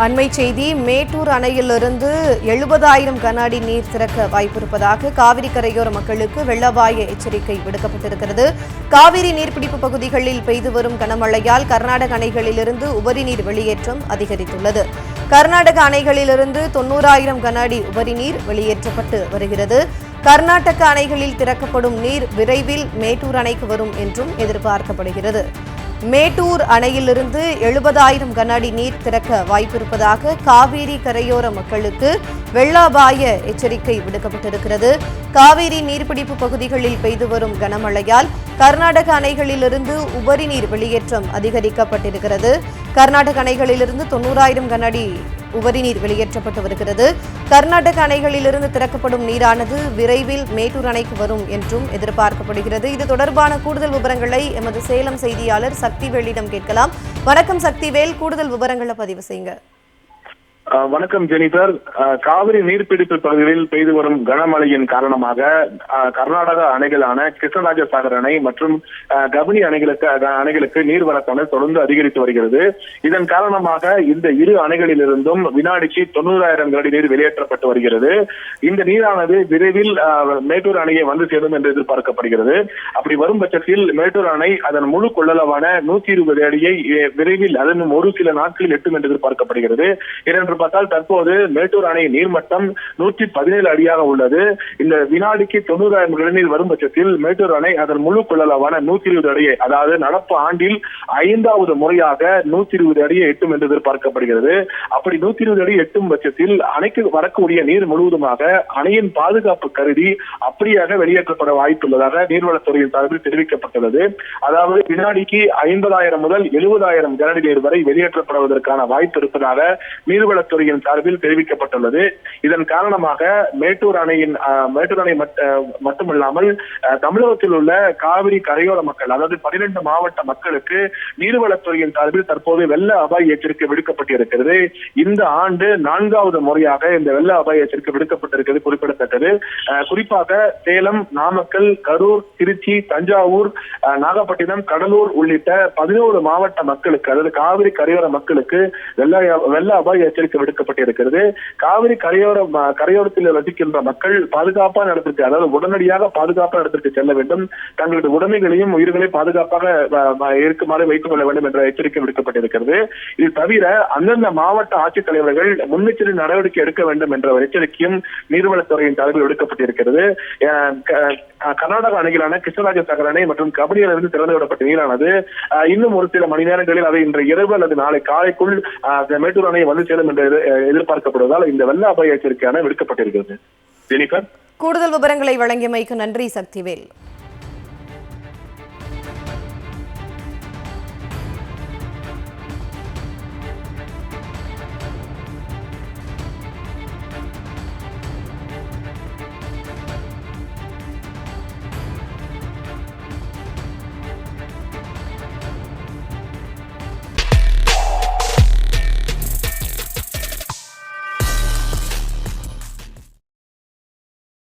அண்மை செய்தி, மேட்டூர் அணையிலிருந்து 70,000 கன அடி நீர் திறக்க வாய்ப்பிருப்பதாக காவிரி கரையோர மக்களுக்கு வெள்ள அபாய எச்சரிக்கை விடுக்கப்பட்டிருக்கிறது. காவிரி நீர்பிடிப்பு பகுதிகளில் பெய்து வரும் கனமழையால் கர்நாடக அணைகளிலிருந்து உபரி நீர் வெளியேற்றம் அதிகரித்துள்ளது. கர்நாடக அணைகளிலிருந்து 90,000 கன அடி உபரி நீர் வெளியேற்றப்பட்டு வருகிறது. கர்நாடக அணைகளில் திறக்கப்படும் நீர் விரைவில் மேட்டூர் அணைக்கு வரும் என்றும் எதிர்பார்க்கப்படுகிறது. மேட்டூர் அணையிலிருந்து 70,000 கன அடி நீர் திறக்க வாய்ப்பிருப்பதாக காவிரி கரையோர மக்களுக்கு வெள்ள அபாய எச்சரிக்கை விடுக்கப்பட்டிருக்கிறது. காவிரி நீர்பிடிப்பு பகுதிகளில் பெய்து வரும் கனமழையால் கர்நாடக அணைகளிலிருந்து உபரி நீர் வெளியேற்றம் அதிகரிக்கப்பட்டிருக்கிறது. கர்நாடக அணைகளிலிருந்து 90,000 கன அடி உபரி நீர் வெளியேற்றப்பட்டு வருகிறது. கர்நாடக அணைகளிலிருந்து திறக்கப்படும் நீரானது விரைவில் மேட்டூர் அணைக்கு வரும் என்றும் எதிர்பார்க்கப்படுகிறது. இது தொடர்பான கூடுதல் விவரங்களை எமது சேலம் செய்தியாளர் சக்திவேலிடம் கேட்கலாம். வணக்கம் சக்திவேல், கூடுதல் விவரங்களை பதிவு செய்யுங்க. வணக்கம் ஜெனிஃபர். காவிரி நீர்பிடிப்பு பகுதிகளில் பெய்து வரும் கனமழையின் காரணமாக கர்நாடக அணைகளான கிருஷ்ணராஜசாகர் அணை மற்றும் கபினி அணைகளுக்கு நீர்வரத்தானது தொடர்ந்து அதிகரித்து வருகிறது. இதன் காரணமாக இந்த இரு அணைகளிலிருந்தும் வினாடிக்கு 90,000 கன அடி நீர் வெளியேற்றப்பட்டு வருகிறது. இந்த நீரானது விரைவில் மேட்டூர் அணையை வந்து சேரும் என்று எதிர்பார்க்கப்படுகிறது. அப்படி வரும் பட்சத்தில் மேட்டூர் அணை அதன் முழு கொள்ளளவான 120 அடியை விரைவில் அதன் ஒரு சில நாட்களில் எட்டும் என்று எதிர்பார்க்கப்படுகிறது. பார்த்தால் தற்போது மேட்டூர் அணை நீர்மட்டம் 117 அடியாக உள்ளது. இந்த வினாடிக்கு 90,000 கனநீர் வரும் பட்சத்தில் மேட்டூர் அணை அதன் முழு கொள்ளளவான 120 அடியை, அதாவது நடப்பு ஆண்டில் 5வது முறையாக 120 அடியை எட்டும் என்று எதிர்பார்க்கப்படுகிறது. அப்படி 120 அடி எட்டும் பட்சத்தில் அணைக்கு வரக்கூடிய நீர் முழுவதுமாக அணையின் பாதுகாப்பு கருதி அப்படியாக வெளியேற்றப்பட வாய்ப்புள்ளதாக நீர்வளத்துறையின் சார்பில் தெரிவிக்கப்பட்டுள்ளது. அதாவது வினாடிக்கு 50,000 முதல் 70,000 கனஅடி நீர் வரை வெளியேற்றப்படுவதற்கான வாய்ப்பு இருப்பதாக நீர்வள துறையின் சார்பில் தெரிவிக்கப்பட்டுள்ளது. இதன் காரணமாக மேட்டூர் அணை மட்டுமல்லாமல் தமிழகத்தில் உள்ள காவிரி கரையோர மக்கள், அதாவது 12 மாவட்ட மக்களுக்கு நீர்வளத்துறையின் சார்பில் தற்போது வெள்ள அபாய எச்சரிக்கை விடுக்கப்பட்டிருக்கிறது. இந்த ஆண்டு 4வது முறையாக இந்த வெள்ள அபாய எச்சரிக்கை விடுக்கப்பட்டிருக்கிறது குறிப்பிடத்தக்கது. குறிப்பாக சேலம், நாமக்கல், கரூர், திருச்சி, தஞ்சாவூர், நாகப்பட்டினம், கடலூர் உள்ளிட்ட 11 மாவட்ட மக்களுக்கு, அதாவது காவிரி கரையோர மக்களுக்கு வெள்ள அபாய எச்சரிக்கை விடுக்கப்பட்டிருக்கிறது. காவிரி கரையோரத்தில் வசிக்கின்ற மக்கள் பாதுகாப்பான இடத்திற்கு, அதாவது உடனடியாக பாதுகாப்பான இடத்திற்கு செல்ல வேண்டும். தங்களுடைய உடைமைகளையும் உயிர்களையும் பாதுகாப்பாக இருக்குமாறு வைத்துக் கொள்ள வேண்டும் என்ற எச்சரிக்கை விடுக்கப்பட்டிருக்கிறது. இது தவிர அந்தந்த மாவட்ட ஆட்சித்தலைவர்கள் முன்னெச்சரிக்கை நடவடிக்கை எடுக்க வேண்டும் என்ற ஒரு எச்சரிக்கையும் நீர்வளத்துறையின் சார்பில் விடுக்கப்பட்டிருக்கிறது. கர்நாடக அணைகளான கிருஷ்ணராஜசாகர் அணை மற்றும் கபினியிலிருந்து திறந்து விடப்பட்ட நீரானது இன்னும் ஒரு சில மணி நேரங்களில் அதை இன்று இரவு அல்லது நாளை காலைக்குள் மேட்டூர் அணை வந்து சேரும் என்று எதிர்பார்க்கப்படுவதால் இந்த வெள்ள அபாய எச்சரிக்கையான விடுக்கப்பட்டிருக்கிறது. ஜெனிஃபர், கூடுதல் விவரங்களை வழங்கியமைக்கு நன்றி சக்திவேல்.